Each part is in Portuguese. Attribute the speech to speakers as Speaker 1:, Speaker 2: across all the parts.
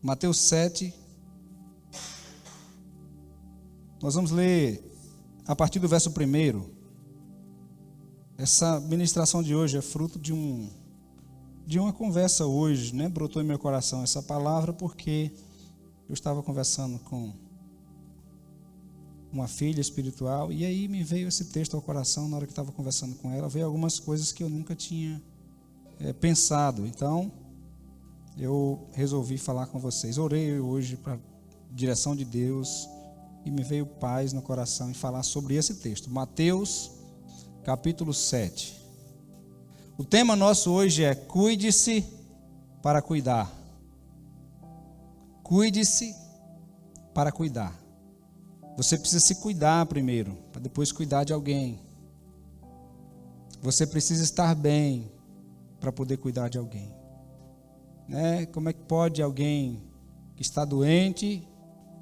Speaker 1: Mateus 7. Nós vamos ler a partir do verso 1. Essa ministração de hoje é fruto de uma conversa hoje, né? Brotou em meu coração essa palavra porque eu estava conversando com uma filha espiritual e aí me veio esse texto ao coração na hora que estava conversando com ela. Veio algumas coisas que eu nunca tinha pensado. Então, eu resolvi falar com vocês. Orei hoje para a direção de Deus e me veio paz no coração em falar sobre esse texto. Mateus, capítulo 7. O tema nosso hoje é cuide-se para cuidar. Cuide-se para cuidar. Você precisa se cuidar primeiro, para depois cuidar de alguém. Você precisa estar bem para poder cuidar de alguém. Né? Como é que pode alguém que está doente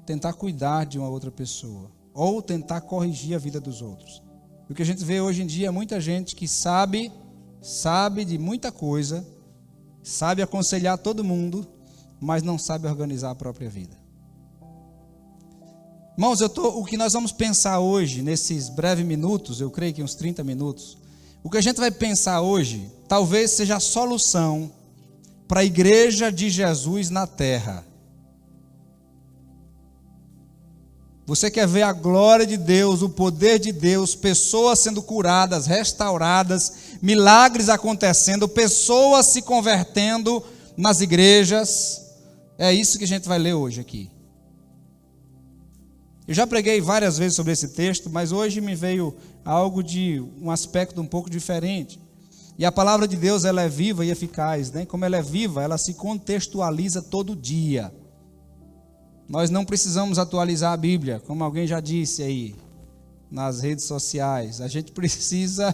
Speaker 1: tentar cuidar de uma outra pessoa? Ou tentar corrigir a vida dos outros? O que a gente vê hoje em dia é muita gente que sabe de muita coisa, sabe aconselhar todo mundo, mas não sabe organizar a própria vida. Irmãos, o que nós vamos pensar hoje, nesses breves minutos, eu creio que uns 30 minutos, o que a gente vai pensar hoje, talvez seja a solução para a igreja de Jesus na terra. Você quer ver a glória de Deus, o poder de Deus, pessoas sendo curadas, restauradas, milagres acontecendo, pessoas se convertendo nas igrejas? É isso que a gente vai ler hoje aqui. Eu já preguei várias vezes sobre esse texto, mas hoje me veio algo de um aspecto um pouco diferente. E a palavra de Deus, ela é viva e eficaz, né? Como ela é viva, ela se contextualiza todo dia. Nós não precisamos atualizar a Bíblia, como alguém já disse aí nas redes sociais. A gente precisa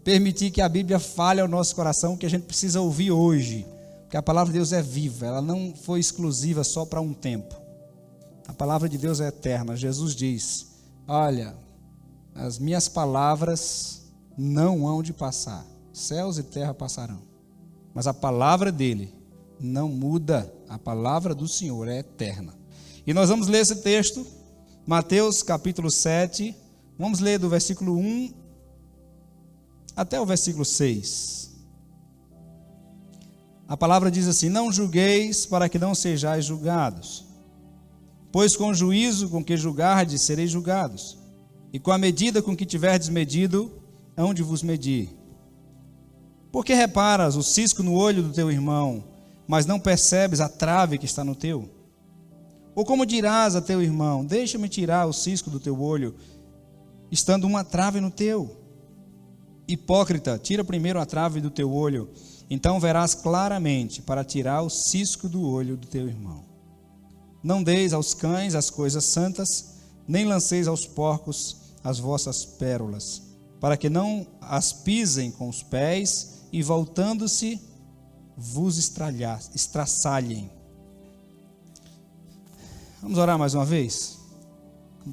Speaker 1: permitir que a Bíblia fale ao nosso coração, que a gente precisa ouvir hoje. Porque a palavra de Deus é viva, ela não foi exclusiva só para um tempo. A palavra de Deus é eterna. Jesus diz: olha, as minhas palavras não hão de passar. Céus e terra passarão, mas a palavra dele não muda. A palavra do Senhor é eterna. E nós vamos ler esse texto, Mateus capítulo 7, vamos ler do versículo 1 até o versículo 6. A palavra diz assim: não julgueis para que não sejais julgados. Pois com o juízo com que julgardes, sereis julgados, e com a medida com que tiverdes medido, hão de vos medir. Porque reparas o cisco no olho do teu irmão, mas não percebes a trave que está no teu? Ou como dirás a teu irmão: deixa-me tirar o cisco do teu olho, estando uma trave no teu? Hipócrita, tira primeiro a trave do teu olho, então verás claramente para tirar o cisco do olho do teu irmão. Não deis aos cães as coisas santas, nem lanceis aos porcos as vossas pérolas, para que não as pisem com os pés e, voltando-se, vos estraçalhem. Vamos orar mais uma vez?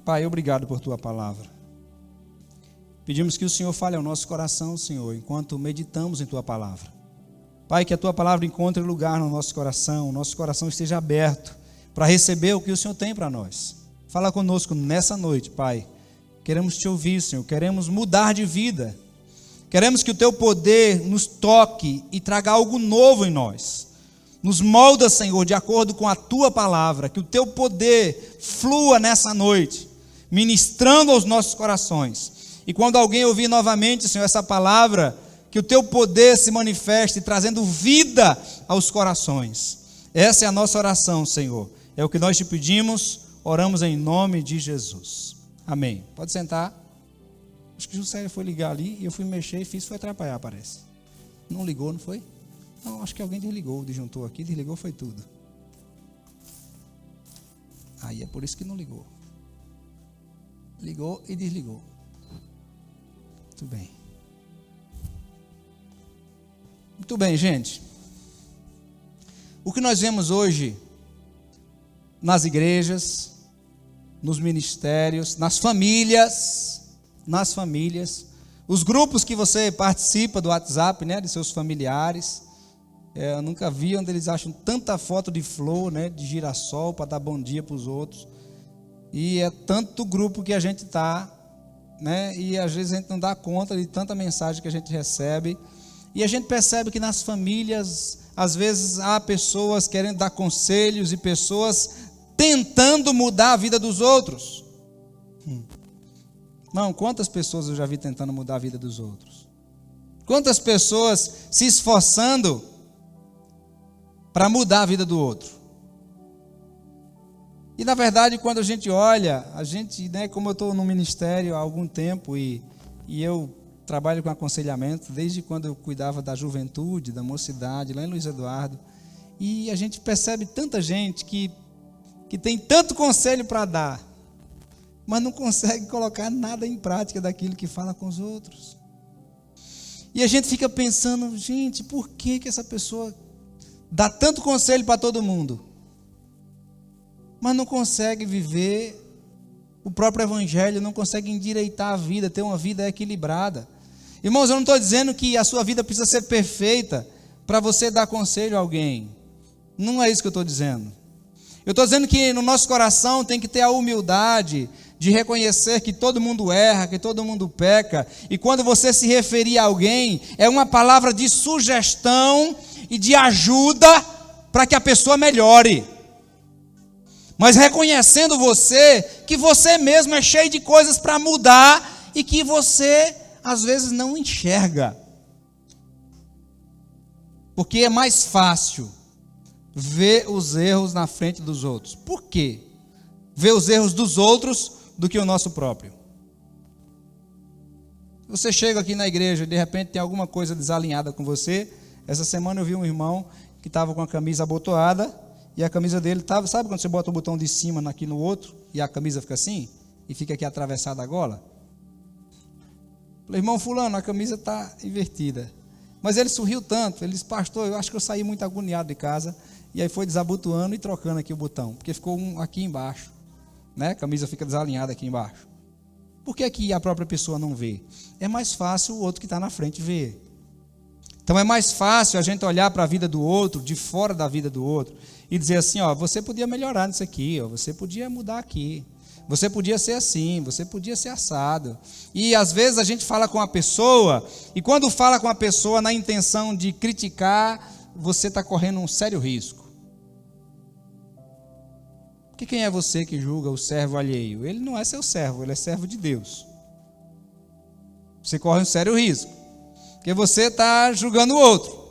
Speaker 1: Pai, obrigado por tua palavra. Pedimos que o Senhor fale ao nosso coração, Senhor, enquanto meditamos em tua palavra. Pai, que a tua palavra encontre lugar no nosso coração esteja aberto para receber o que o Senhor tem para nós. Fala conosco nessa noite, Pai. Queremos te ouvir, Senhor. Queremos mudar de vida. Queremos que o teu poder nos toque e traga algo novo em nós. Nos molda, Senhor, de acordo com a tua palavra. Que o teu poder flua nessa noite, ministrando aos nossos corações. E quando alguém ouvir novamente, Senhor, essa palavra, que o teu poder se manifeste, trazendo vida aos corações. Essa é a nossa oração, Senhor. É o que nós te pedimos, oramos em nome de Jesus. Amém. Pode sentar. Acho que o José foi ligar ali e eu fui mexer e foi atrapalhar, parece. Não ligou, não foi? Não, acho que alguém desligou, disjuntou aqui, desligou, foi tudo. Aí é por isso que não ligou. Ligou e desligou. Muito bem. Muito bem, gente. O que nós vemos hoje nas igrejas, nos ministérios, nas famílias, os grupos que você participa do WhatsApp, né, de seus familiares, Eu nunca vi onde eles acham tanta foto de flor, né, de girassol, para dar bom dia para os outros. E é tanto grupo que a gente está, né, e às vezes a gente não dá conta de tanta mensagem que a gente recebe. E a gente percebe que nas famílias, às vezes há pessoas querendo dar conselhos e pessoas tentando mudar a vida dos outros. Não, quantas pessoas eu já vi tentando mudar a vida dos outros? Quantas pessoas se esforçando para mudar a vida do outro? E na verdade, quando a gente olha, a gente, né, como eu estou no ministério há algum tempo e eu trabalho com aconselhamento desde quando eu cuidava da juventude, da mocidade, lá em Luiz Eduardo, e a gente percebe tanta gente que tem tanto conselho para dar, mas não consegue colocar nada em prática daquilo que fala com os outros. E a gente fica pensando, gente, por que essa pessoa dá tanto conselho para todo mundo, mas não consegue viver o próprio evangelho, não consegue endireitar a vida, ter uma vida equilibrada? Irmãos, eu não estou dizendo que a sua vida precisa ser perfeita para você dar conselho a alguém. Não é isso que eu estou dizendo. Eu estou dizendo que no nosso coração tem que ter a humildade de reconhecer que todo mundo erra, que todo mundo peca, e quando você se referir a alguém, é uma palavra de sugestão e de ajuda para que a pessoa melhore. Mas reconhecendo que você mesmo é cheio de coisas para mudar e que você às vezes não enxerga. Porque é mais fácil ver os erros na frente dos outros. Por quê? Ver os erros dos outros do que o nosso próprio. Você chega aqui na igreja e de repente tem alguma coisa desalinhada com você. Essa semana eu vi um irmão que estava com a camisa abotoada e a camisa dele estava, sabe quando você bota o botão de cima aqui no outro e a camisa fica assim? E fica aqui atravessada a gola? Falei, irmão fulano, a camisa está invertida. Mas ele sorriu tanto, ele disse, pastor, eu acho que eu saí muito agoniado de casa. E aí foi desabotoando e trocando aqui o botão, porque ficou um aqui embaixo, né? A camisa fica desalinhada aqui embaixo. Por que que a própria pessoa não vê? É mais fácil o outro que está na frente ver. Então é mais fácil a gente olhar para a vida do outro, de fora da vida do outro, e dizer assim, ó, você podia melhorar nisso aqui, ó, você podia mudar aqui, você podia ser assim, você podia ser assado. E às vezes a gente fala com a pessoa, e quando fala com a pessoa na intenção de criticar, você está correndo um sério risco. Porque quem é você que julga o servo alheio? Ele não é seu servo, ele é servo de Deus. Você corre um sério risco, porque você está julgando o outro.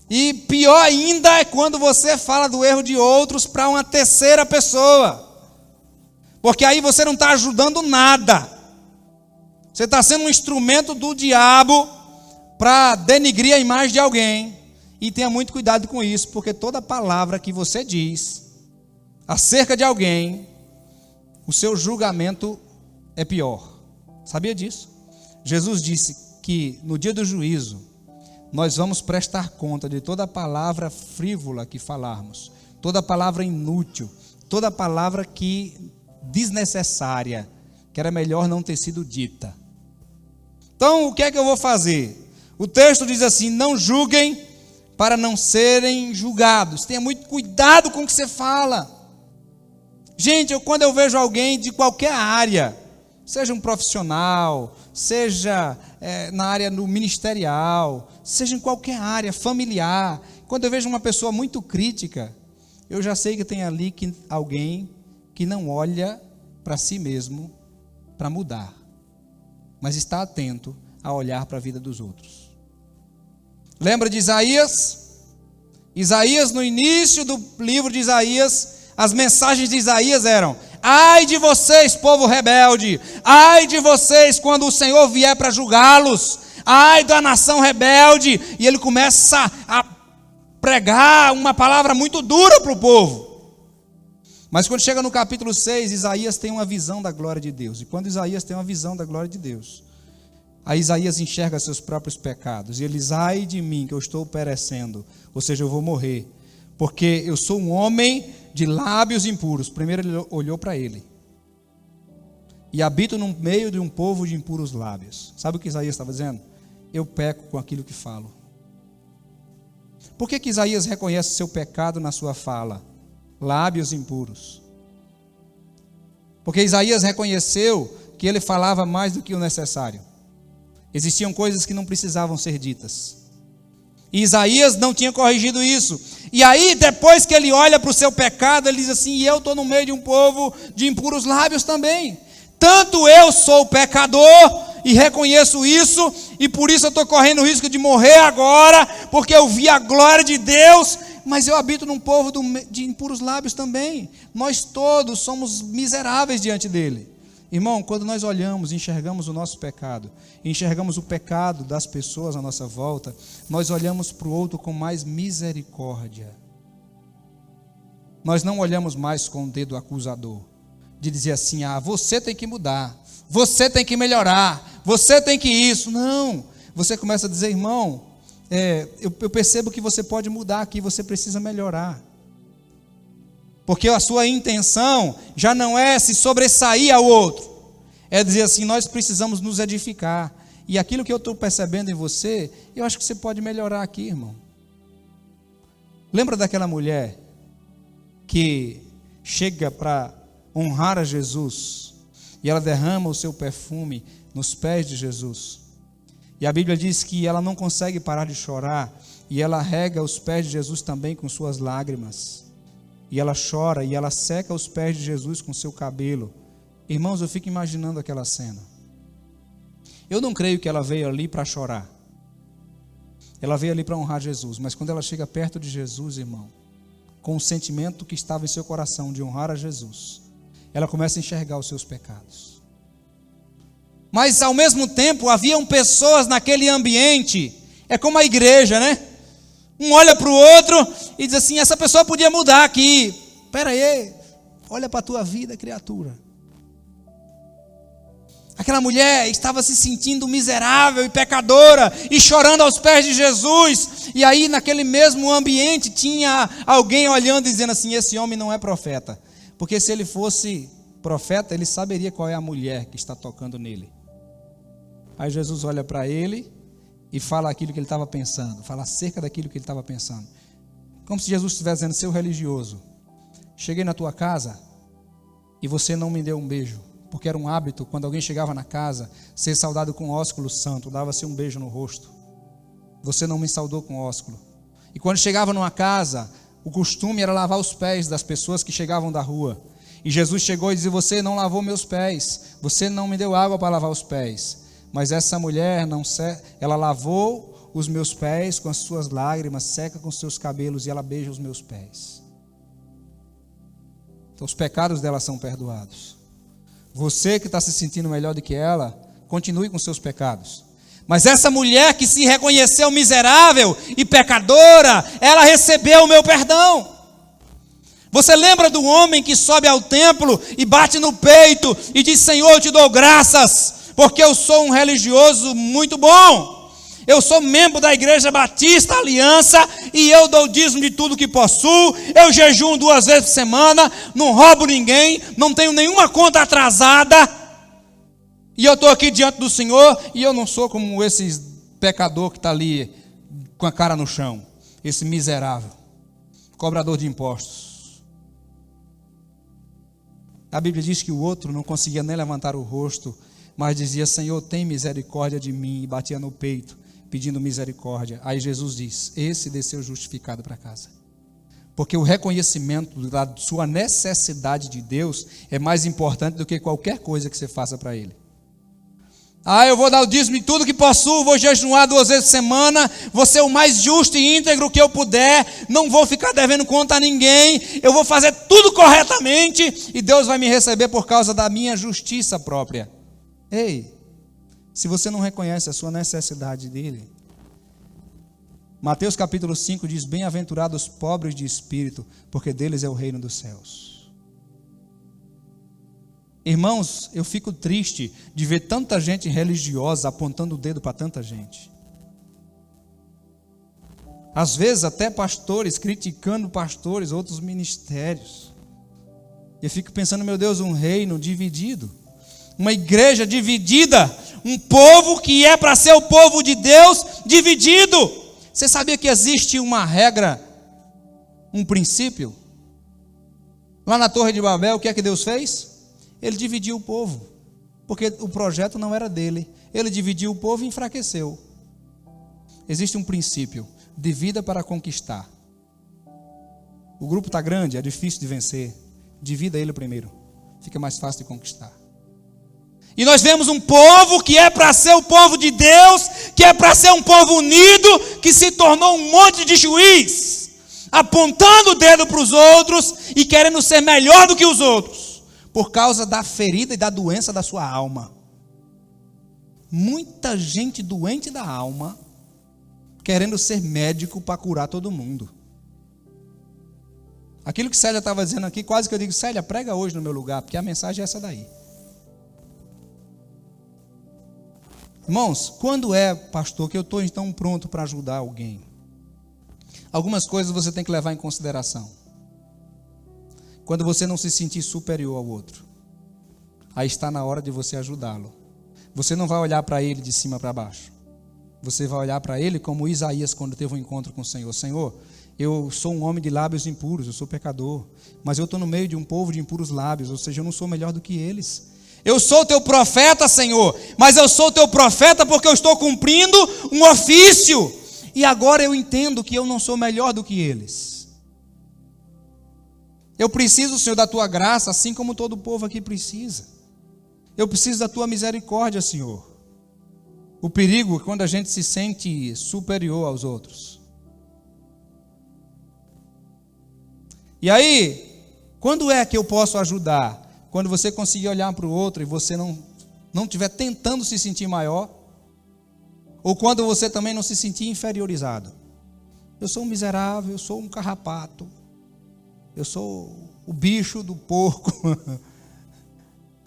Speaker 1: E pior ainda é quando você fala do erro de outros para uma terceira pessoa. Porque aí você não está ajudando nada. Você está sendo um instrumento do diabo para denigrir a imagem de alguém. E tenha muito cuidado com isso, porque toda palavra que você diz acerca de alguém, o seu julgamento é pior. Sabia disso? Jesus disse que no dia do juízo, nós vamos prestar conta de toda palavra frívola que falarmos, toda palavra inútil, toda palavra que desnecessária, que era melhor não ter sido dita. Então, o que é que eu vou fazer? O texto diz assim, não julguem para não serem julgados. Tenha muito cuidado com o que você fala. Gente, quando eu vejo alguém de qualquer área, seja um profissional, seja na área no ministerial, seja em qualquer área, familiar, quando eu vejo uma pessoa muito crítica, eu já sei que tem ali alguém que não olha para si mesmo para mudar, mas está atento a olhar para a vida dos outros. Lembra de Isaías? Isaías, no início do livro de Isaías, as mensagens de Isaías eram: ai de vocês, povo rebelde, ai de vocês quando o Senhor vier para julgá-los, ai da nação rebelde. E ele começa a pregar uma palavra muito dura para o povo. Mas quando chega no capítulo 6, Isaías tem uma visão da glória de Deus. E quando Isaías tem uma visão da glória de Deus, aí Isaías enxerga seus próprios pecados. E ele diz, ai de mim que eu estou perecendo, ou seja, eu vou morrer, porque eu sou um homem de lábios impuros. Primeiro ele olhou para ele. E habito no meio de um povo de impuros lábios. Sabe o que Isaías estava dizendo? Eu peco com aquilo que falo. Por que Isaías reconhece seu pecado na sua fala? Lábios impuros. Porque Isaías reconheceu que ele falava mais do que o necessário. Existiam coisas que não precisavam ser ditas. E Isaías não tinha corrigido isso. E aí, depois que ele olha para o seu pecado, ele diz assim: e eu estou no meio de um povo de impuros lábios também. Tanto eu sou pecador e reconheço isso, e por isso eu estou correndo o risco de morrer agora, porque eu vi a glória de Deus, mas eu habito num povo de impuros lábios também. Nós todos somos miseráveis diante dele. Irmão, quando nós olhamos e enxergamos o nosso pecado, enxergamos o pecado das pessoas à nossa volta, nós olhamos para o outro com mais misericórdia. Nós não olhamos mais com o dedo acusador, de dizer assim: ah, você tem que mudar, você tem que melhorar, você tem que isso. Não, você começa a dizer: irmão, eu percebo que você pode mudar aqui, você precisa melhorar. Porque a sua intenção já não é se sobressair ao outro, é dizer assim: nós precisamos nos edificar. E aquilo que eu estou percebendo em você, eu acho que você pode melhorar aqui, irmão. Lembra daquela mulher que chega para honrar a Jesus, e ela derrama o seu perfume nos pés de Jesus? E a Bíblia diz que ela não consegue parar de chorar, e ela rega os pés de Jesus também com suas lágrimas. E ela chora e ela seca os pés de Jesus com seu cabelo. Irmãos, eu fico imaginando aquela cena. Eu não creio que ela veio ali para chorar. Ela veio ali para honrar Jesus. Mas quando ela chega perto de Jesus, irmão, com o sentimento que estava em seu coração de honrar a Jesus, ela começa a enxergar os seus pecados. Mas ao mesmo tempo haviam pessoas naquele ambiente. É como a igreja, né? Um olha para o outro e diz assim: essa pessoa podia mudar aqui. Espera aí, olha para a tua vida, criatura. Aquela mulher estava se sentindo miserável e pecadora e chorando aos pés de Jesus. E aí naquele mesmo ambiente tinha alguém olhando e dizendo assim: esse homem não é profeta. Porque se ele fosse profeta, ele saberia qual é a mulher que está tocando nele. Aí Jesus olha para ele e fala aquilo que ele estava pensando, fala acerca daquilo que ele estava pensando. Como se Jesus estivesse dizendo: seu religioso, cheguei na tua casa e você não me deu um beijo, porque era um hábito, quando alguém chegava na casa, ser saudado com ósculo santo, dava-se um beijo no rosto. Você não me saudou com ósculo. E quando chegava numa casa, o costume era lavar os pés das pessoas que chegavam da rua. E Jesus chegou e disse: você não lavou meus pés, você não me deu água para lavar os pés. Mas essa mulher, ela lavou os meus pés com as suas lágrimas, seca com os seus cabelos, e ela beija os meus pés. Então os pecados dela são perdoados. Você que está se sentindo melhor do que ela, continue com seus pecados. Mas essa mulher que se reconheceu miserável e pecadora, ela recebeu o meu perdão. Você lembra do homem que sobe ao templo e bate no peito e diz: Senhor, eu te dou graças, porque eu sou um religioso muito bom. Eu sou membro da Igreja Batista Aliança e eu dou dízimo de tudo que possuo. Eu jejuo 2 vezes por semana, não roubo ninguém, não tenho nenhuma conta atrasada. E eu estou aqui diante do Senhor e eu não sou como esse pecador que está ali com a cara no chão, esse miserável, cobrador de impostos. A Bíblia diz que o outro não conseguia nem levantar o rosto, mas dizia: Senhor, tem misericórdia de mim, e batia no peito, pedindo misericórdia. Aí Jesus diz: esse desceu justificado para casa. Porque o reconhecimento da sua necessidade de Deus é mais importante do que qualquer coisa que você faça para Ele. Eu vou dar o dízimo de tudo que possuo, vou jejuar 2 vezes por semana, vou ser o mais justo e íntegro que eu puder, não vou ficar devendo conta a ninguém, eu vou fazer tudo corretamente e Deus vai me receber por causa da minha justiça própria. Ei, se você não reconhece a sua necessidade dele, Mateus capítulo 5 diz: bem-aventurados os pobres de espírito, porque deles é o reino dos céus. Irmãos, eu fico triste de ver tanta gente religiosa apontando o dedo para tanta gente. Às vezes até pastores criticando pastores, outros ministérios. Eu fico pensando: meu Deus, um reino dividido, uma igreja dividida, um povo que é para ser o povo de Deus dividido. Você sabia que existe uma regra, um princípio? Lá na Torre de Babel, o que é que Deus fez? Ele dividiu o povo, porque o projeto não era dele. Ele dividiu o povo e enfraqueceu. Existe um princípio: divida para conquistar. O grupo está grande, é difícil de vencer. Divida ele primeiro, fica mais fácil de conquistar. E nós vemos um povo que é para ser o povo de Deus, que é para ser um povo unido, que se tornou um monte de juiz, apontando o dedo para os outros e querendo ser melhor do que os outros, por causa da ferida e da doença da sua alma. Muita gente doente da alma, querendo ser médico para curar todo mundo. Aquilo que Célia estava dizendo aqui, quase que eu digo: Célia, prega hoje no meu lugar, porque a mensagem é essa daí. Irmãos, quando é, pastor, que eu estou então pronto para ajudar alguém? Algumas coisas você tem que levar em consideração. Quando você não se sentir superior ao outro, aí está na hora de você ajudá-lo. Você não vai olhar para ele de cima para baixo. Você vai olhar para ele como Isaías, quando teve um encontro com o Senhor. Senhor, eu sou um homem de lábios impuros, eu sou pecador, mas eu estou no meio de um povo de impuros lábios, ou seja, eu não sou melhor do que eles. Eu sou teu profeta, Senhor, mas eu sou teu profeta porque eu estou cumprindo um ofício. E agora eu entendo que eu não sou melhor do que eles. Eu preciso, Senhor, da tua graça, assim como todo o povo aqui precisa. Eu preciso da tua misericórdia, Senhor. O perigo é quando a gente se sente superior aos outros. E aí, quando é que eu posso ajudar? Quando você conseguir olhar para o outro e você não estiver tentando se sentir maior, ou quando você também não se sentir inferiorizado. Eu sou um miserável, eu sou um carrapato, eu sou o bicho do porco.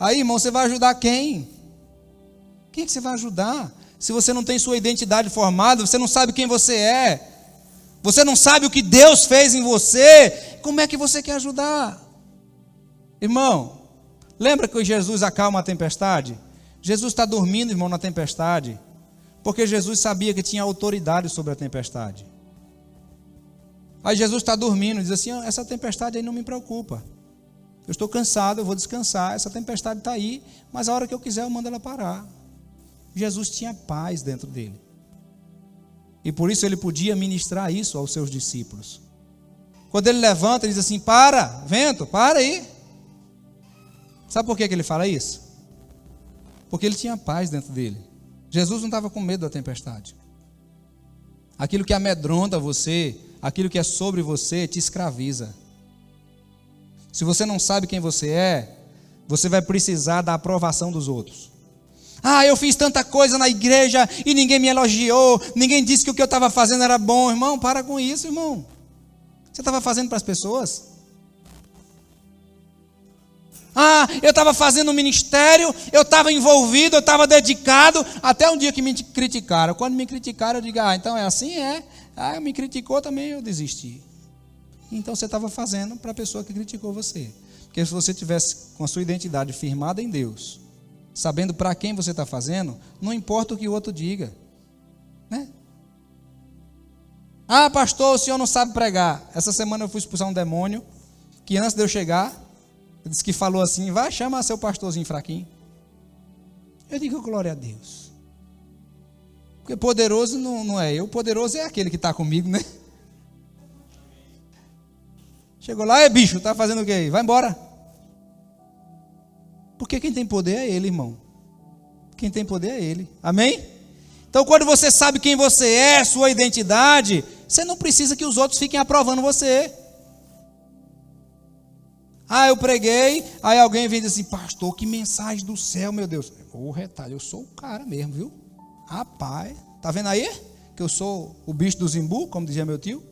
Speaker 1: Aí, irmão, você vai ajudar quem? Quem que você vai ajudar? Se você não tem sua identidade formada, você não sabe quem você é, você não sabe o que Deus fez em você, como é que você quer ajudar? Irmão, lembra que Jesus acalma a tempestade? Jesus está dormindo, irmão, na tempestade, porque Jesus sabia que tinha autoridade sobre a tempestade. Aí Jesus está dormindo, diz assim: essa tempestade aí não me preocupa, eu estou cansado, eu vou descansar, essa tempestade está aí, mas a hora que eu quiser eu mando ela parar. Jesus tinha paz dentro dele, e por isso ele podia ministrar isso aos seus discípulos. Quando ele levanta, ele diz assim: para, vento, para aí. Sabe por que ele fala isso? Porque ele tinha paz dentro dele. Jesus não estava com medo da tempestade. Aquilo que amedronta você, aquilo que é sobre você, te escraviza. Se você não sabe quem você é, você vai precisar da aprovação dos outros. Ah, eu fiz tanta coisa na igreja e ninguém me elogiou, ninguém disse que o que eu estava fazendo era bom. Irmão, para com isso, irmão. Você estava fazendo para as pessoas? Ah, eu estava fazendo um ministério, eu estava envolvido, eu estava dedicado, até um dia que me criticaram. Quando me criticaram, eu digo: então é assim, é. Me criticou também, eu desisti. Então você estava fazendo para a pessoa que criticou você. Porque se você tivesse com a sua identidade firmada em Deus, sabendo para quem você está fazendo, não importa o que o outro diga, né? Ah, pastor, o senhor não sabe pregar. Essa semana eu fui expulsar um demônio, que antes de eu chegar, ele disse que falou assim: vai chamar seu pastorzinho fraquinho. Eu digo: glória a Deus. Porque poderoso não é eu, poderoso é aquele que está comigo, né? Chegou lá: bicho, está fazendo o quê aí? Vai embora. Porque quem tem poder é ele, irmão. Quem tem poder é ele. Amém? Então, quando você sabe quem você é, sua identidade, você não precisa que os outros fiquem aprovando você. Ah, eu preguei, aí alguém vem e diz assim: pastor, que mensagem do céu, meu Deus. Ô, retalho, eu sou o cara mesmo, viu? Rapaz, tá vendo aí? Que eu sou o bicho do zimbu, como dizia meu tio.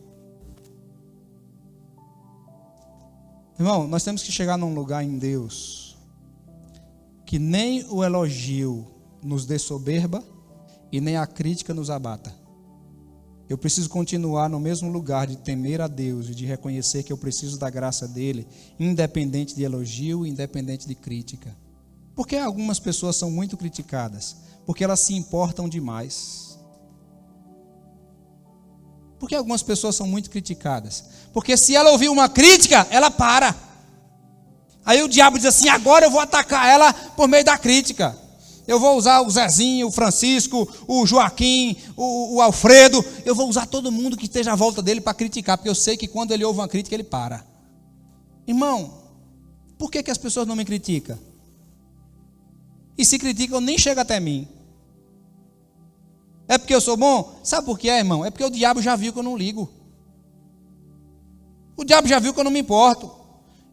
Speaker 1: Irmão, nós temos que chegar num lugar em Deus que nem o elogio nos dê soberba e nem a crítica nos abata. Eu preciso continuar no mesmo lugar de temer a Deus e de reconhecer que eu preciso da graça dele, independente de elogio, independente de crítica. Porque algumas pessoas são muito criticadas? Porque elas se importam demais. Por que algumas pessoas são muito criticadas? Porque se ela ouvir uma crítica, ela para. Aí o diabo diz assim, agora eu vou atacar ela por meio da crítica. Eu vou usar o Zezinho, o Francisco, o Joaquim, o Alfredo. Eu vou usar todo mundo que esteja à volta dele para criticar, porque eu sei que quando ele ouve uma crítica, ele para. Irmão, por que as pessoas não me criticam? E se criticam, nem chega até mim. É porque eu sou bom? Sabe por que é, irmão? É porque o diabo já viu que eu não ligo. O diabo já viu que eu não me importo.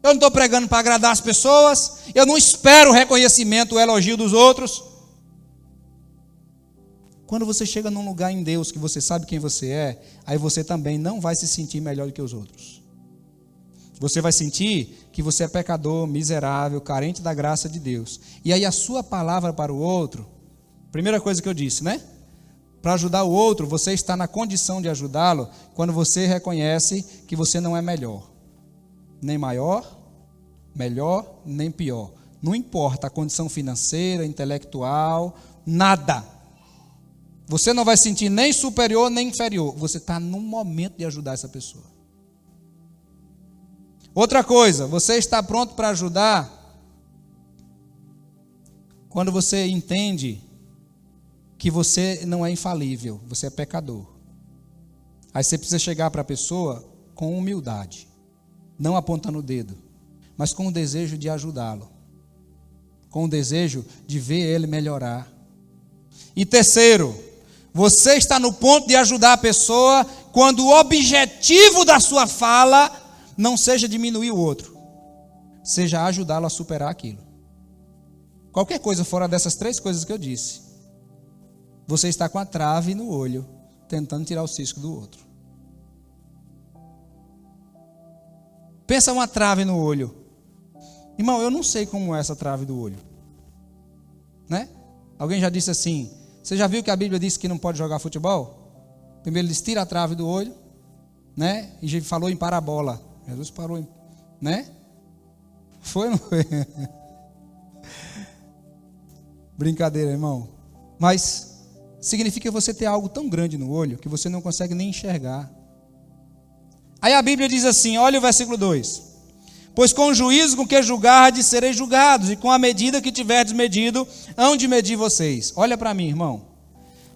Speaker 1: Eu não estou pregando para agradar as pessoas. Eu não espero o reconhecimento, o elogio dos outros. Quando você chega num lugar em Deus que você sabe quem você é, aí você também não vai se sentir melhor do que os outros. Você vai sentir que você é pecador, miserável, carente da graça de Deus. E aí a sua palavra para o outro, primeira coisa que eu disse, né? Para ajudar o outro, você está na condição de ajudá-lo quando você reconhece que você não é melhor. Nem maior, melhor, nem pior. Não importa a condição financeira, intelectual, nada. Você não vai sentir nem superior, nem inferior. Você está no momento de ajudar essa pessoa. Outra coisa, você está pronto para ajudar quando você entende que você não é infalível, você é pecador. Aí você precisa chegar para a pessoa com humildade, não apontando o dedo, mas com o desejo de ajudá-lo, com o desejo de ver ele melhorar. E terceiro, você está no ponto de ajudar a pessoa quando o objetivo da sua fala não seja diminuir o outro, seja ajudá-lo a superar aquilo. Qualquer coisa fora dessas três coisas que eu disse, você está com a trave no olho, tentando tirar o cisco do outro. Pensa uma trave no olho. Irmão, eu não sei como é essa trave do olho. Né? Alguém já disse assim, você já viu que a Bíblia disse que não pode jogar futebol? Primeiro ele diz, tira a trave do olho, né? E já falou em parabola. Jesus parou, né? Foi ou não foi? Brincadeira, irmão. Mas significa você ter algo tão grande no olho que você não consegue nem enxergar. Aí a Bíblia diz assim, olha o versículo 2. Pois com o juízo com que julgardes, sereis julgados, e com a medida que tiverdes medido, hão de medir vocês. Olha para mim, irmão.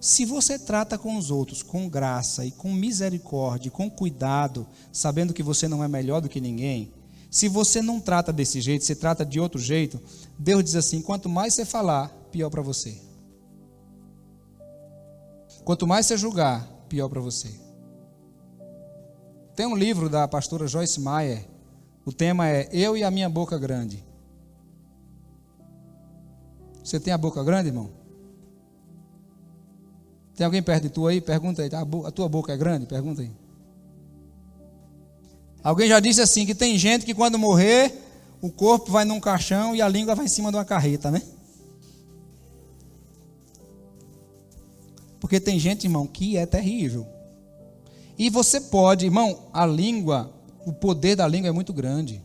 Speaker 1: Se você trata com os outros com graça e com misericórdia, com cuidado, sabendo que você não é melhor do que ninguém, se você não trata desse jeito, você trata de outro jeito, Deus diz assim, quanto mais você falar, pior para você. Quanto mais você julgar, pior para você. Tem um livro da pastora Joyce Meyer, o tema é Eu e a Minha Boca Grande. Você tem a boca grande, irmão? Tem alguém perto de tu aí? Pergunta aí, a tua boca é grande? Pergunta aí. Alguém já disse assim, que tem gente que quando morrer, o corpo vai num caixão e a língua vai em cima de uma carreta, né? Porque tem gente, irmão, que é terrível. E você pode, irmão, a língua, o poder da língua é muito grande.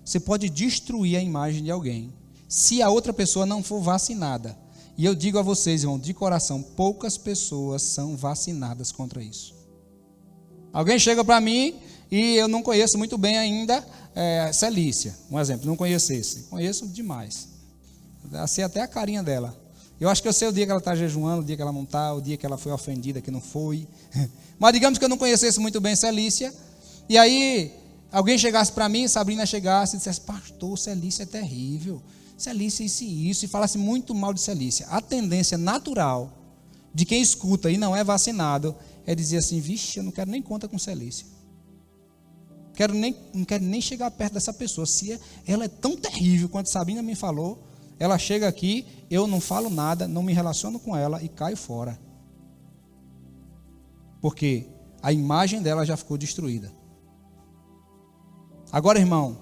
Speaker 1: Você pode destruir a imagem de alguém, se a outra pessoa não for vacinada. E eu digo a vocês, irmão, de coração, poucas pessoas são vacinadas contra isso. Alguém chega para mim e eu não conheço muito bem ainda Celícia, um exemplo, não conhecesse. Conheço demais. Eu sei até a carinha dela. Eu acho que eu sei o dia que ela está jejuando, o dia que ela não está, o dia que ela foi ofendida, que não foi. Mas digamos que eu não conhecesse muito bem Celícia. E aí, alguém chegasse para mim, Sabrina chegasse e dissesse, pastor, Celícia é terrível. Celícia isso, e falasse muito mal de Celícia. A tendência natural de quem escuta e não é vacinado é dizer assim, vixe, eu não quero nem conta com Celícia. Não quero nem chegar perto dessa pessoa. Se ela é tão terrível quanto Sabrina me falou, ela chega aqui, eu não falo nada, não me relaciono com ela e caio fora. Porque a imagem dela já ficou destruída. Agora, irmão,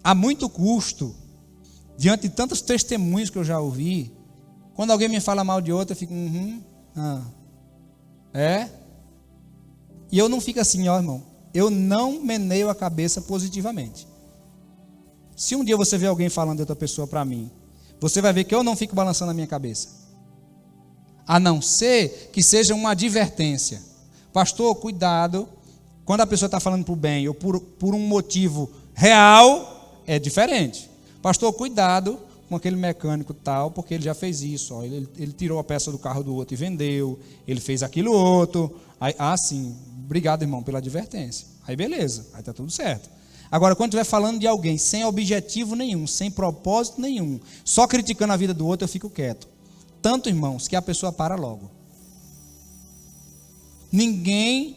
Speaker 1: há muito custo, diante de tantos testemunhos que eu já ouvi, quando alguém me fala mal de outra, eu fico, E eu não fico assim, ó, irmão, eu não meneio a cabeça positivamente. Se um dia você vê alguém falando de outra pessoa para mim, você vai ver que eu não fico balançando a minha cabeça. A não ser que seja uma advertência. Pastor, cuidado. Quando a pessoa está falando por bem ou por um motivo real, é diferente. Pastor, cuidado com aquele mecânico tal, porque ele já fez isso. Ó, ele tirou a peça do carro do outro e vendeu. Ele fez aquilo outro. Aí, sim, obrigado, irmão, pela advertência. Aí beleza, aí está tudo certo. Agora, quando estiver falando de alguém sem objetivo nenhum, sem propósito nenhum, só criticando a vida do outro, eu fico quieto. Tanto, irmãos, que a pessoa para logo. Ninguém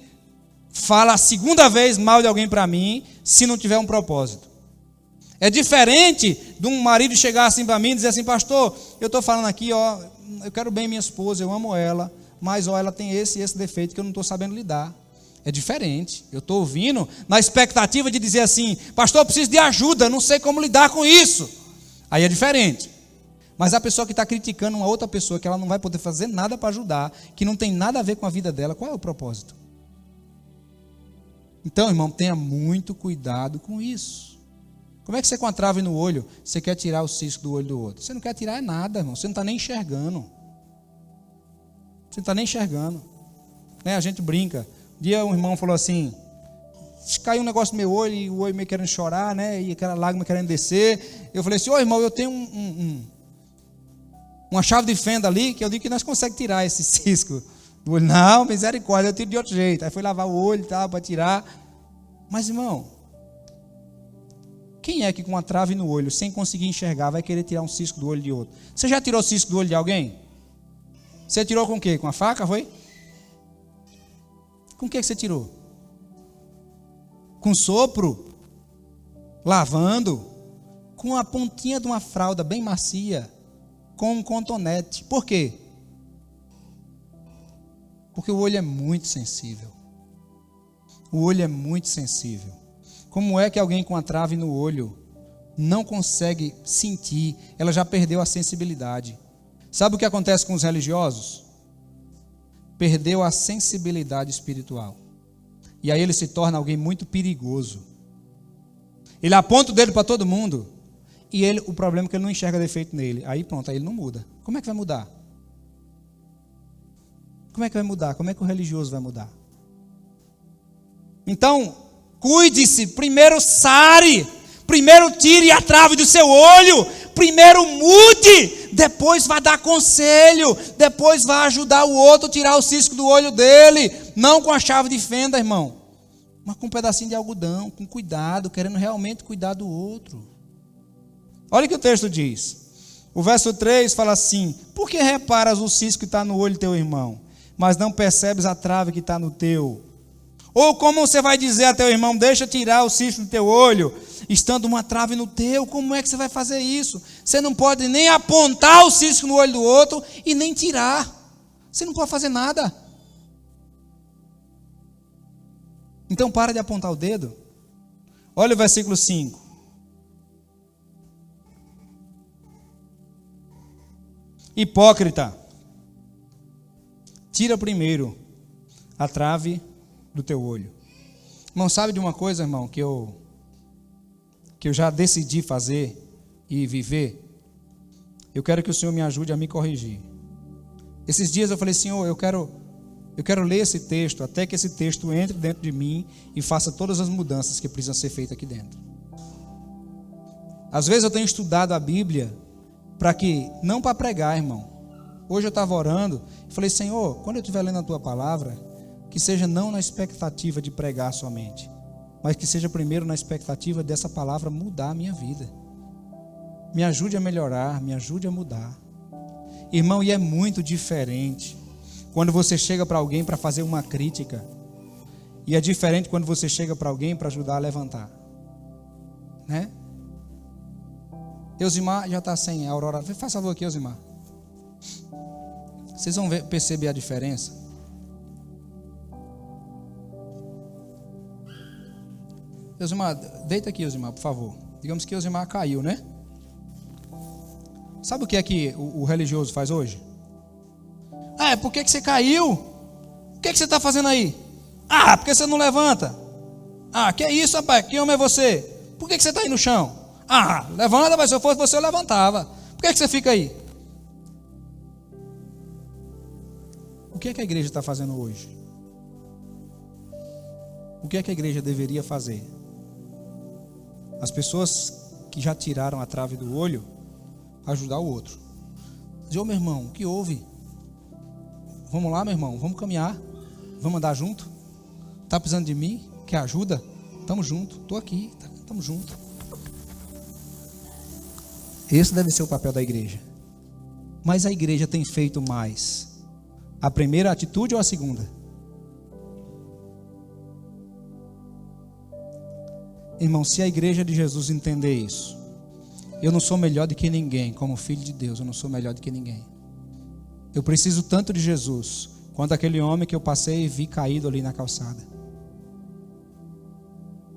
Speaker 1: fala a segunda vez mal de alguém para mim, se não tiver um propósito. É diferente de um marido chegar assim para mim e dizer assim, pastor, eu estou falando aqui, ó, eu quero bem minha esposa, eu amo ela, mas ó, ela tem esse e esse defeito que eu não estou sabendo lidar. É diferente. Eu estou ouvindo na expectativa de dizer assim, pastor, eu preciso de ajuda, não sei como lidar com isso. Aí é diferente. Mas a pessoa que está criticando uma outra pessoa, que ela não vai poder fazer nada para ajudar, que não tem nada a ver com a vida dela, qual é o propósito? Então, irmão, tenha muito cuidado com isso. Como é que você com a trave no olho, você quer tirar o cisco do olho do outro? Você não quer tirar nada, irmão. Você não está nem enxergando. Você não está nem enxergando. Né? A gente brinca. Um dia um irmão falou assim, caiu um negócio no meu olho, e o olho meio querendo chorar, né? E aquela lágrima querendo descer. Eu falei assim, ô irmão, eu tenho uma chave de fenda ali, que eu digo que nós conseguimos tirar esse cisco do olho. Não, misericórdia, eu tiro de outro jeito. Aí fui lavar o olho e tal, para tirar. Mas, irmão, quem é que com uma trave no olho, sem conseguir enxergar, vai querer tirar um cisco do olho de outro? Você já tirou cisco do olho de alguém? Você tirou com o quê? Com a faca, foi? Com o que você tirou? Com sopro? Lavando? Com a pontinha de uma fralda bem macia? Com um cotonete? Por quê? Porque o olho é muito sensível. O olho é muito sensível. Como é que alguém com a trave no olho não consegue sentir? Ela já perdeu a sensibilidade. Sabe o que acontece com os religiosos? Perdeu a sensibilidade espiritual. E aí ele se torna alguém muito perigoso. Ele aponta o dedo para todo mundo. E o problema é que ele não enxerga defeito nele. Aí pronto, aí ele não muda. Como é que vai mudar? Como é que vai mudar? Como é que o religioso vai mudar? Então, cuide-se. Primeiro sare. Primeiro tire a trave do seu olho. Primeiro mude. Depois vá dar conselho. Depois vá ajudar o outro a tirar o cisco do olho dele. Não com a chave de fenda, irmão. Mas com um pedacinho de algodão. Com cuidado. Querendo realmente cuidar do outro. Olha o que o texto diz. O verso 3 fala assim: por que reparas o cisco que está no olho do teu irmão, mas não percebes a trave que está no teu? Ou como você vai dizer a teu irmão, deixa tirar o cisco do teu olho, estando uma trave no teu? Como é que você vai fazer isso? Você não pode nem apontar o cisco no olho do outro e nem tirar. Você não pode fazer nada. Então para de apontar o dedo. Olha o versículo 5. Hipócrita, tira primeiro a trave do teu olho. Irmão, sabe de uma coisa, irmão, que eu já decidi fazer e viver? Eu quero que o Senhor me ajude a me corrigir. Esses dias eu falei, Senhor, eu quero ler esse texto, até que esse texto entre dentro de mim e faça todas as mudanças que precisam ser feitas aqui dentro. Às vezes eu tenho estudado a Bíblia para que, não para pregar, irmão. Hoje eu estava orando e falei, Senhor, quando eu estiver lendo a tua palavra, que seja não na expectativa de pregar somente, mas que seja primeiro na expectativa dessa palavra mudar a minha vida. Me ajude a melhorar, me ajude a mudar. Irmão, e é muito diferente quando você chega para alguém para fazer uma crítica, e é diferente quando você chega para alguém para ajudar a levantar, né? Eusimar já está sem a Aurora. Faz favor aqui, Eusimar. Vocês vão perceber a diferença. Eusimar, deita aqui, Eusimar, por favor. Digamos que Eusimar caiu, né? Sabe o que é que o religioso faz hoje? Por que você caiu? O que você está fazendo aí? Porque você não levanta. Que é isso, rapaz? Que homem é você? Por que você está aí no chão? Levanta, mas se eu fosse você eu levantava. Por que você fica aí? O que é que a igreja está fazendo hoje? o que é que a igreja deveria fazer? As pessoas que já tiraram a trave do olho, ajudar o outro. Diz, ô meu irmão, o que houve? Vamos lá, meu irmão, vamos caminhar, vamos andar junto? Tá precisando de mim? Quer ajuda? Tamo junto, tô aqui, tamo junto. Esse deve ser o papel da igreja. Mas a igreja tem feito mais a primeira atitude ou a segunda? Irmão, se a igreja de Jesus entender isso, eu não sou melhor do que ninguém, como filho de Deus, eu não sou melhor do que ninguém. Eu preciso tanto de Jesus, quanto aquele homem que eu passei e vi caído ali na calçada.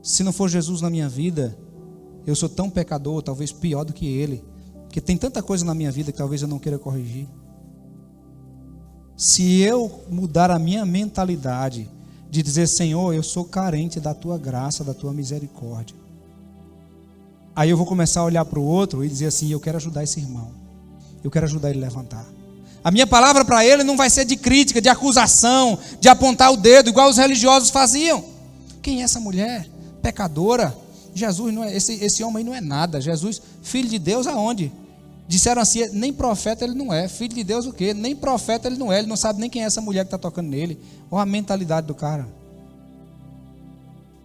Speaker 1: Se não for Jesus na minha vida, eu sou tão pecador, talvez pior do que ele, porque tem tanta coisa na minha vida que talvez eu não queira corrigir. Se eu mudar a minha mentalidade de dizer, Senhor, eu sou carente da tua graça, da tua misericórdia, aí eu vou começar a olhar para o outro e dizer assim, eu quero ajudar esse irmão, eu quero ajudar ele a levantar. A minha palavra para ele não vai ser de crítica, de acusação, de apontar o dedo, igual os religiosos faziam. Quem é essa mulher? Pecadora. Jesus não é, esse homem não é nada. Jesus, filho de Deus aonde? Disseram assim, nem profeta ele não é. Filho de Deus o quê? Nem profeta ele não é. Ele não sabe nem quem é essa mulher que está tocando nele. Olha a mentalidade do cara.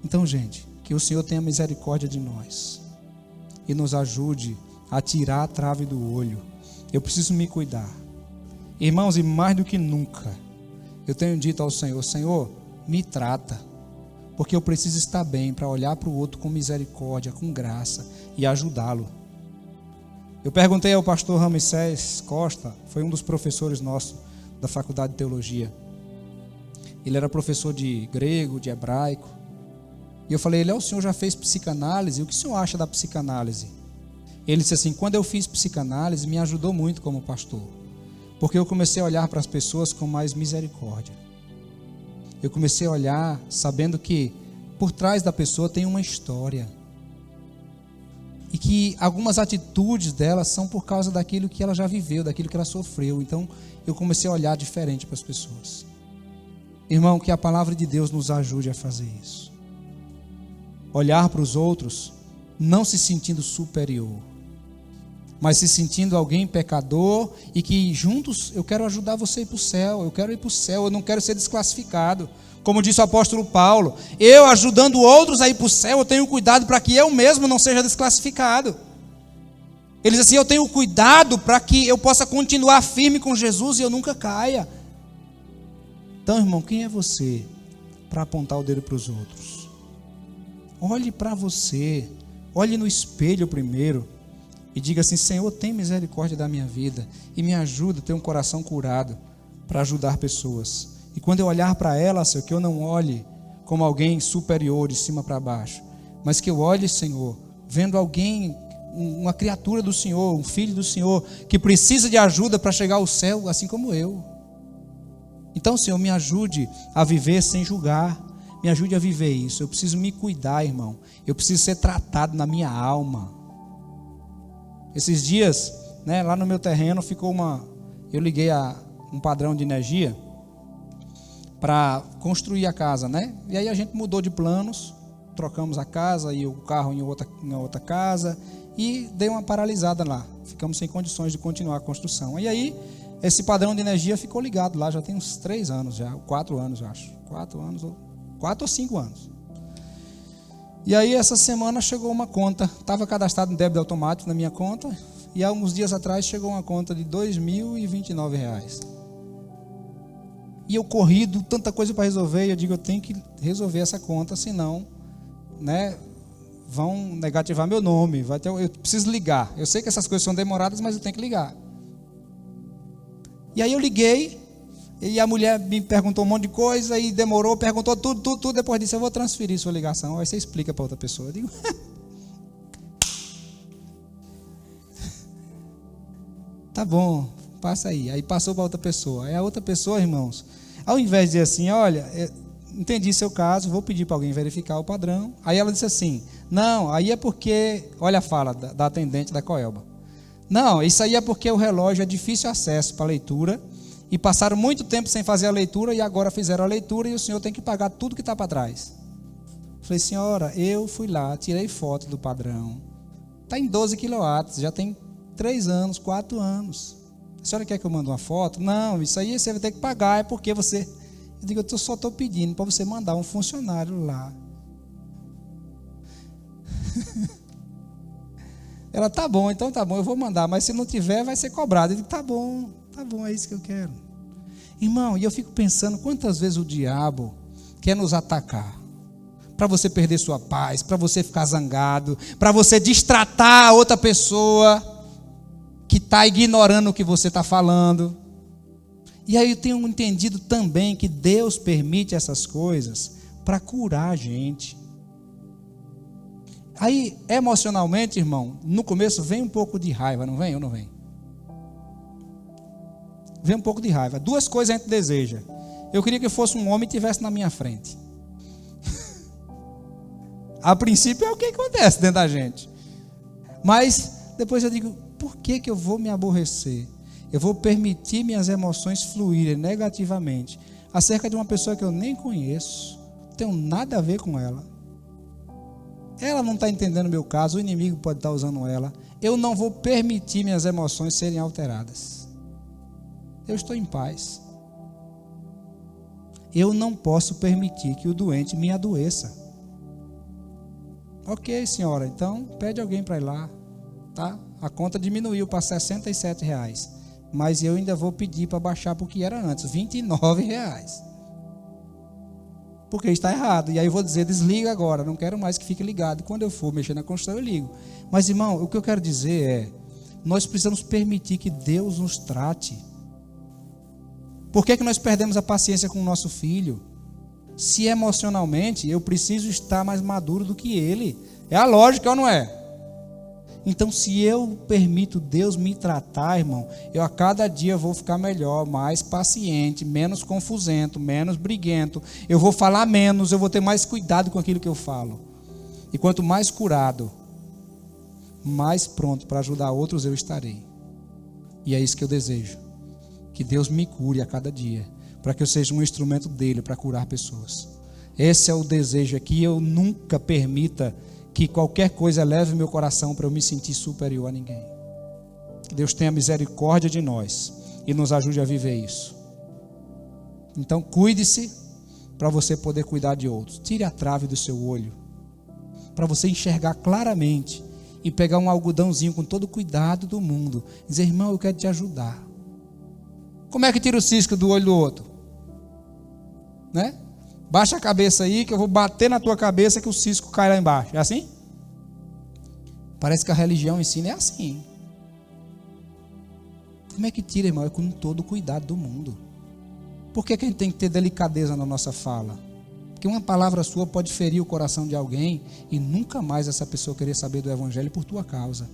Speaker 1: Então, gente, que o Senhor tenha misericórdia de nós e nos ajude a tirar a trave do olho. Eu preciso me cuidar. Irmãos, e mais do que nunca, eu tenho dito ao Senhor, Senhor, me trata, porque eu preciso estar bem para olhar para o outro com misericórdia, com graça e ajudá-lo. Eu perguntei ao pastor Ramsés Costa, foi um dos professores nossos da faculdade de teologia. Ele era professor de grego, de hebraico. E eu falei, o senhor já fez psicanálise? O que o senhor acha da psicanálise? Ele disse assim, quando eu fiz psicanálise, me ajudou muito como pastor. Porque eu comecei a olhar para as pessoas com mais misericórdia. Eu comecei a olhar sabendo que por trás da pessoa tem uma história. E que algumas atitudes dela são por causa daquilo que ela já viveu, daquilo que ela sofreu. Então eu comecei a olhar diferente para as pessoas. Irmão, que a palavra de Deus nos ajude a fazer isso. Olhar para os outros, não se sentindo superior, mas se sentindo alguém pecador e que juntos eu quero ajudar você a ir para o céu, eu quero ir para o céu, eu não quero ser desclassificado. Como disse o apóstolo Paulo, eu ajudando outros a ir para o céu, eu tenho cuidado para que eu mesmo não seja desclassificado. Ele diz assim, eu tenho cuidado para que eu possa continuar firme com Jesus e eu nunca caia. Então, irmão, quem é você para apontar o dedo para os outros? Olhe para você, olhe no espelho primeiro e diga assim, Senhor, tem misericórdia da minha vida e me ajuda a ter um coração curado para ajudar pessoas. E quando eu olhar para ela, Senhor, que eu não olhe como alguém superior de cima para baixo, mas que eu olhe, Senhor, vendo alguém, uma criatura do Senhor, um filho do Senhor, que precisa de ajuda para chegar ao céu, assim como eu. Então, Senhor, me ajude a viver sem julgar, me ajude a viver isso. Eu preciso me cuidar, irmão, eu preciso ser tratado na minha alma. Esses dias, lá no meu terreno ficou eu liguei a um padrão de energia para construir a casa, E aí a gente mudou de planos, trocamos a casa e o carro em outra casa e deu uma paralisada lá. Ficamos sem condições de continuar a construção. E aí esse padrão de energia ficou ligado lá, já tem uns 3 anos já, 4 anos eu acho. 4 ou 5 anos. E aí essa semana chegou uma conta, estava cadastrado em débito automático na minha conta, e há uns dias atrás chegou uma conta de R$ 2.029. E eu corrido, tanta coisa para resolver, e eu digo, eu tenho que resolver essa conta, senão, vão negativar meu nome, eu preciso ligar. Eu sei que essas coisas são demoradas, mas eu tenho que ligar. E aí eu liguei, e a mulher me perguntou um monte de coisa, e demorou, perguntou tudo, depois disso eu vou transferir sua ligação, aí você explica para outra pessoa. Eu digo, tá bom, passa aí passou para outra pessoa, aí a outra pessoa, irmãos, ao invés de dizer assim, olha, entendi seu caso, vou pedir para alguém verificar o padrão, aí ela disse assim, não, aí é porque, olha a fala da atendente da Coelba, não, isso aí é porque o relógio é difícil acesso para leitura, e passaram muito tempo sem fazer a leitura, e agora fizeram a leitura, e o senhor tem que pagar tudo que está para trás. Falei, senhora, eu fui lá, tirei foto do padrão. Está em 12 kW, já tem 3 anos, 4 anos. A senhora quer que eu mande uma foto? Não, isso aí você vai ter que pagar, é porque você... Eu digo, eu só estou pedindo para você mandar um funcionário lá. Ela, tá bom, então tá bom, eu vou mandar, mas se não tiver, vai ser cobrado. Eu digo, tá bom, é isso que eu quero. Irmão, e eu fico pensando quantas vezes o diabo quer nos atacar. Para você perder sua paz, para você ficar zangado, para você destratar a outra pessoa que está ignorando o que você está falando. E aí eu tenho entendido também que Deus permite essas coisas para curar a gente. Aí, emocionalmente, irmão, no começo vem um pouco de raiva, não vem ou não vem? Vem um pouco de raiva. 2 coisas a gente deseja. Eu queria que fosse um homem e estivesse na minha frente. A princípio é o que acontece dentro da gente. Mas depois eu digo, por que eu vou me aborrecer? Eu vou permitir minhas emoções fluírem negativamente acerca de uma pessoa que eu nem conheço, não tenho nada a ver com ela. Ela não está entendendo o meu caso, o inimigo pode estar usando ela. Eu não vou permitir minhas emoções serem alteradas. Eu estou em paz. Eu não posso permitir que o doente me adoeça. Ok, senhora, então pede alguém para ir lá, tá? A conta diminuiu para R$67, mas eu ainda vou pedir para baixar para o que era antes, R$29. Porque está errado, e aí eu vou dizer, desliga agora, não quero mais que fique ligado, quando eu for mexer na construção eu ligo. Mas irmão, o que eu quero dizer é, nós precisamos permitir que Deus nos trate. Por que nós perdemos a paciência com o nosso filho? Se emocionalmente eu preciso estar mais maduro do que ele. É a lógica, ou não é? Então, se eu permito Deus me tratar, irmão, eu a cada dia vou ficar melhor, mais paciente, menos confusento, menos briguento. Eu vou falar menos, eu vou ter mais cuidado com aquilo que eu falo. E quanto mais curado, mais pronto para ajudar outros eu estarei. E é isso que eu desejo. Que Deus me cure a cada dia, para que eu seja um instrumento dele para curar pessoas. Esse é o desejo aqui. Eu nunca permita que qualquer coisa leve meu coração para eu me sentir superior a ninguém. Que Deus tenha misericórdia de nós e nos ajude a viver isso. Então cuide-se para você poder cuidar de outros. Tire a trave do seu olho para você enxergar claramente e pegar um algodãozinho com todo o cuidado do mundo. Dizer, irmão, eu quero te ajudar. Como é que tira o cisco do olho do outro? Né? Baixa a cabeça aí que eu vou bater na tua cabeça que o cisco cai lá embaixo. É assim? Parece que a religião ensina é assim. Como é que tira, irmão? É com todo o cuidado do mundo. Por que a gente tem que ter delicadeza na nossa fala? Porque uma palavra sua pode ferir o coração de alguém e nunca mais essa pessoa querer saber do evangelho por tua causa.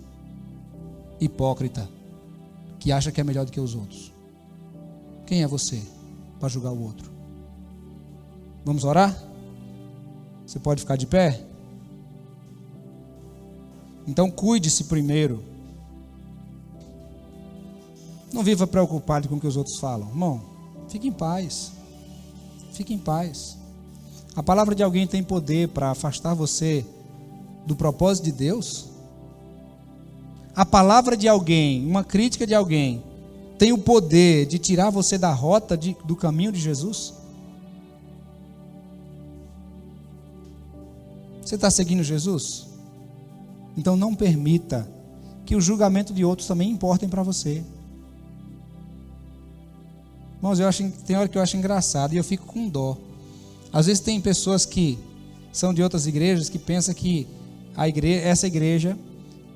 Speaker 1: Hipócrita, que acha que é melhor do que os outros. Quem é você para julgar o outro? Vamos orar? Você pode ficar de pé? Então cuide-se primeiro. Não viva preocupado com o que os outros falam. Irmão, fique em paz. Fique em paz. A palavra de alguém tem poder para afastar você do propósito de Deus? A palavra de alguém, uma crítica de alguém, tem o poder de tirar você da rota do caminho de Jesus? Você está seguindo Jesus? Então não permita que o julgamento de outros também importem para você. Irmãos, tem hora que eu acho engraçado e eu fico com dó. Às vezes tem pessoas que são de outras igrejas que pensam que essa igreja,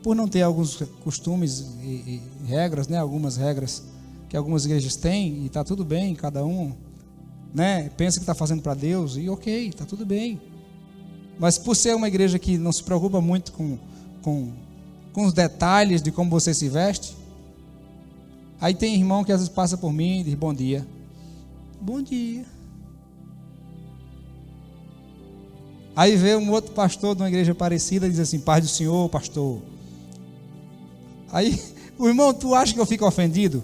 Speaker 1: por não ter alguns costumes e regras, né, algumas regras que algumas igrejas têm, e está tudo bem, cada um, né, pensa que está fazendo para Deus, e ok, está tudo bem. Mas por ser uma igreja que não se preocupa muito com os detalhes de como você se veste, aí tem irmão que às vezes passa por mim e diz bom dia. Bom dia. Aí vê um outro pastor de uma igreja parecida e diz assim, paz do Senhor, pastor. Aí, o irmão, tu acha que eu fico ofendido?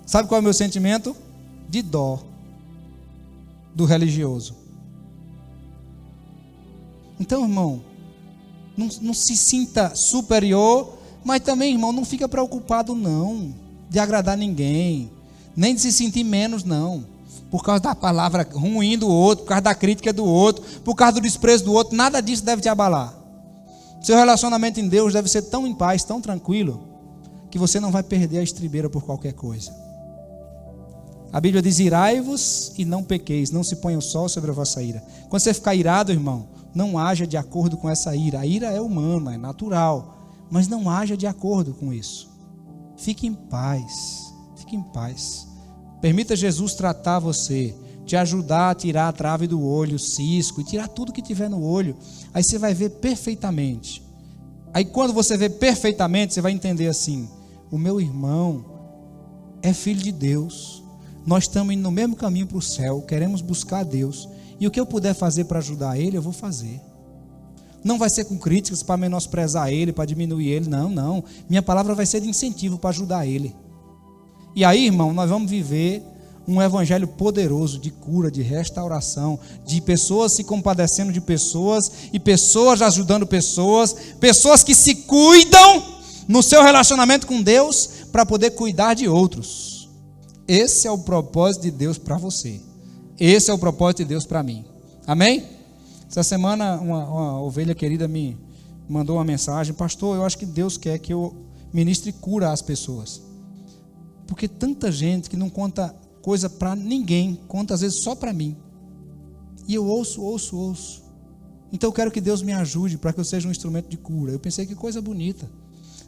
Speaker 1: Sabe qual é o meu sentimento? De dó do religioso. Então, irmão, não se sinta superior, mas também, irmão, não fica preocupado não, de agradar ninguém, nem de se sentir menos não, por causa da palavra ruim do outro, por causa da crítica do outro, por causa do desprezo do outro. Nada disso deve te abalar. Seu relacionamento em Deus deve ser tão em paz, tão tranquilo, que você não vai perder a estribeira por qualquer coisa. A Bíblia diz: irai-vos e não pequeis, não se ponha o sol sobre a vossa ira. Quando você ficar irado, irmão, não haja de acordo com essa ira. A ira é humana, é natural, mas não haja de acordo com isso. Fique em paz, fique em paz. Permita Jesus tratar você, te ajudar a tirar a trave do olho, o cisco, e tirar tudo que tiver no olho. Aí você vai ver perfeitamente. Aí quando você vê perfeitamente, você vai entender assim: o meu irmão é filho de Deus, nós estamos indo no mesmo caminho para o céu, queremos buscar a Deus, e o que eu puder fazer para ajudar ele, eu vou fazer. Não vai ser com críticas para menosprezar ele, para diminuir ele, não. Minha palavra vai ser de incentivo para ajudar ele. E aí, irmão, nós vamos viver um evangelho poderoso de cura, de restauração, de pessoas se compadecendo de pessoas, e pessoas ajudando pessoas, pessoas que se cuidam no seu relacionamento com Deus para poder cuidar de outros. Esse é o propósito de Deus para você. Esse é o propósito de Deus para mim. Amém? Essa semana uma ovelha querida me mandou uma mensagem: pastor, eu acho que Deus quer que eu ministre cura às pessoas. Porque tanta gente que não conta coisa para ninguém, conta às vezes só para mim. E eu ouço. Então eu quero que Deus me ajude para que eu seja um instrumento de cura. Eu pensei, que coisa bonita.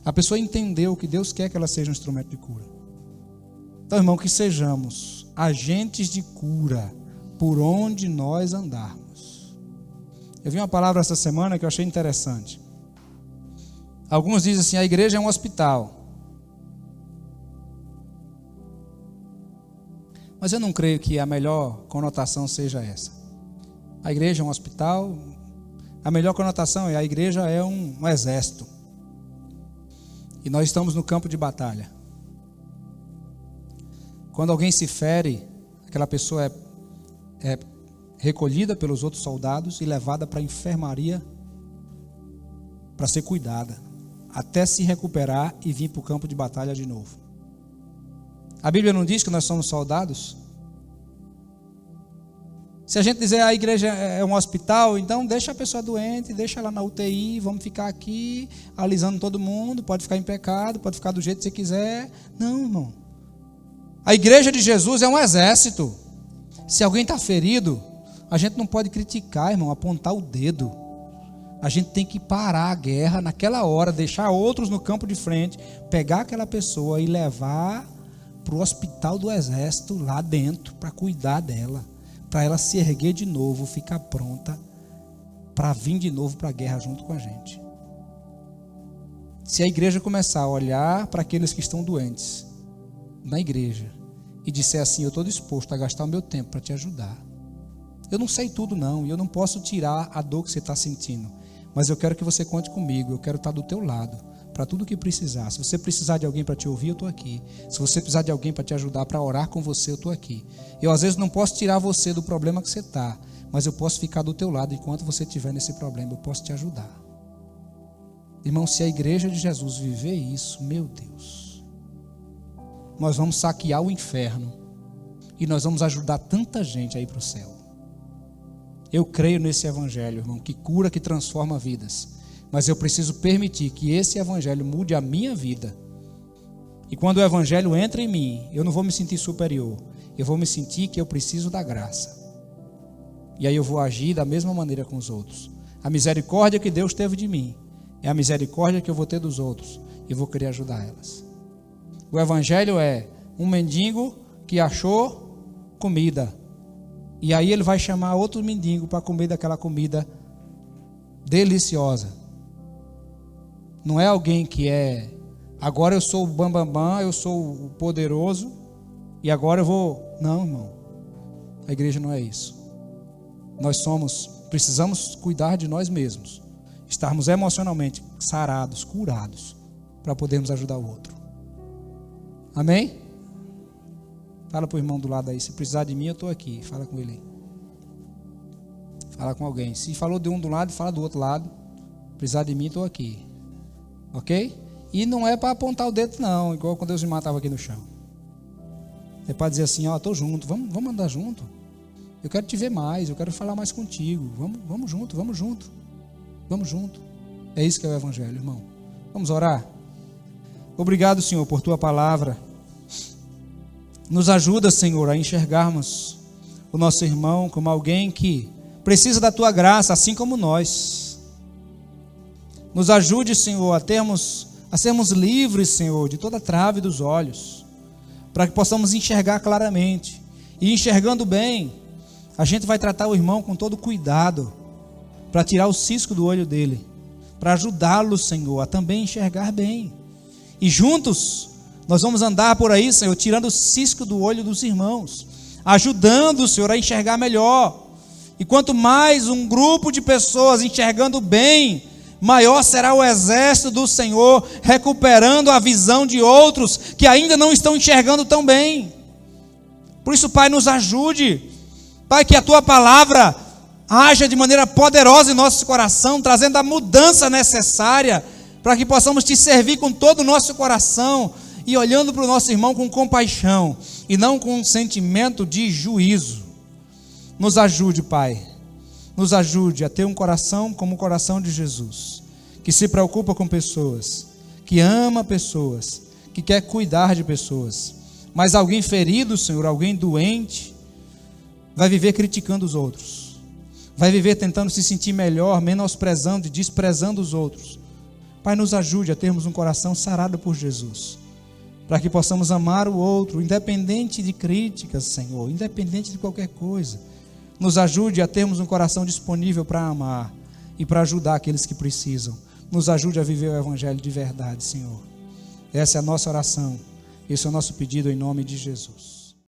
Speaker 1: A pessoa entendeu que Deus quer que ela seja um instrumento de cura. Então, irmão, que sejamos agentes de cura por onde nós andarmos. Eu vi uma palavra essa semana que eu achei interessante. Alguns dizem assim: a igreja é um hospital. Mas eu não creio que a melhor conotação seja essa. A igreja é um hospital. A melhor conotação é: a igreja é um exército. E nós estamos no campo de batalha. Quando alguém se fere, aquela pessoa é recolhida pelos outros soldados e levada para a enfermaria para ser cuidada, até se recuperar e vir para o campo de batalha de novo. A Bíblia não diz que nós somos soldados? Se a gente dizer a igreja é um hospital, então deixa a pessoa doente, deixa ela na UTI, vamos ficar aqui alisando todo mundo, pode ficar em pecado, pode ficar do jeito que você quiser. Não, irmão. A igreja de Jesus é um exército. Se alguém está ferido, a gente não pode criticar, irmão, apontar o dedo. A gente tem que parar a guerra naquela hora, deixar outros no campo de frente, pegar aquela pessoa e levar para o hospital do exército lá dentro, para cuidar dela, para ela se erguer de novo, ficar pronta para vir de novo para a guerra junto com a gente. Se a igreja começar a olhar para aqueles que estão doentes na igreja e disser assim: eu estou disposto a gastar o meu tempo para te ajudar. Eu não sei tudo não, e eu não posso tirar a dor que você está sentindo, mas eu quero que você conte comigo, eu quero estar do teu lado para tudo que precisar. Se você precisar de alguém para te ouvir, eu estou aqui. Se você precisar de alguém para te ajudar, para orar com você, eu estou aqui. Eu às vezes não posso tirar você do problema que você está, mas eu posso ficar do teu lado enquanto você estiver nesse problema, eu posso te ajudar. Irmão, se a igreja de Jesus viver isso, meu Deus, nós vamos saquear o inferno e nós vamos ajudar tanta gente a ir para o céu. Eu creio nesse evangelho, irmão, que cura, que transforma vidas. Mas eu preciso permitir que esse evangelho mude a minha vida. E quando o evangelho entra em mim, eu não vou me sentir superior. Eu vou me sentir que eu preciso da graça. E aí eu vou agir da mesma maneira com os outros. A misericórdia que Deus teve de mim é a misericórdia que eu vou ter dos outros. E vou querer ajudar elas. O evangelho é um mendigo que achou comida. E aí ele vai chamar outro mendigo para comer daquela comida deliciosa. Não é alguém que agora eu sou o bambambam, eu sou o poderoso e agora eu vou... Não, irmão. A igreja não é isso. Nós precisamos cuidar de nós mesmos. Estarmos emocionalmente sarados, curados, para podermos ajudar o outro. Amém? Fala para o irmão do lado aí, se precisar de mim eu estou aqui. Fala com ele aí. Fala com alguém. Se falou de um do lado, fala do outro lado. Precisar de mim, estou aqui. Ok? E não é para apontar o dedo, não, igual quando Deus me matava aqui no chão. É para dizer assim, ó, estou junto, vamos andar junto. Eu quero te ver mais, eu quero falar mais contigo. Vamos junto, vamos junto. Vamos junto. É isso que é o Evangelho, irmão. Vamos orar? Obrigado, Senhor, por tua palavra. Nos ajuda, Senhor, a enxergarmos o nosso irmão como alguém que precisa da tua graça, assim como nós. Nos ajude, Senhor, a sermos livres, Senhor, de toda trave dos olhos, para que possamos enxergar claramente. E enxergando bem, a gente vai tratar o irmão com todo cuidado, para tirar o cisco do olho dele, para ajudá-lo, Senhor, a também enxergar bem. E juntos, nós vamos andar por aí, Senhor, tirando o cisco do olho dos irmãos, ajudando o Senhor a enxergar melhor. E quanto mais um grupo de pessoas enxergando bem, maior será o exército do Senhor, recuperando a visão de outros que ainda não estão enxergando tão bem. Por isso, Pai, nos ajude. Pai, que a Tua palavra haja de maneira poderosa em nosso coração, trazendo a mudança necessária, para que possamos Te servir com todo o nosso coração, e olhando para o nosso irmão com compaixão, e não com um sentimento de juízo. Nos ajude, Pai. Nos ajude a ter um coração como o coração de Jesus, que se preocupa com pessoas, que ama pessoas, que quer cuidar de pessoas. Mas alguém ferido, Senhor, alguém doente, vai viver criticando os outros, vai viver tentando se sentir melhor, menosprezando e desprezando os outros. Pai, nos ajude a termos um coração sarado por Jesus, para que possamos amar o outro, independente de críticas, Senhor, independente de qualquer coisa. Nos ajude a termos um coração disponível para amar e para ajudar aqueles que precisam. Nos ajude a viver o Evangelho de verdade, Senhor. Essa é a nossa oração. Esse é o nosso pedido em nome de Jesus.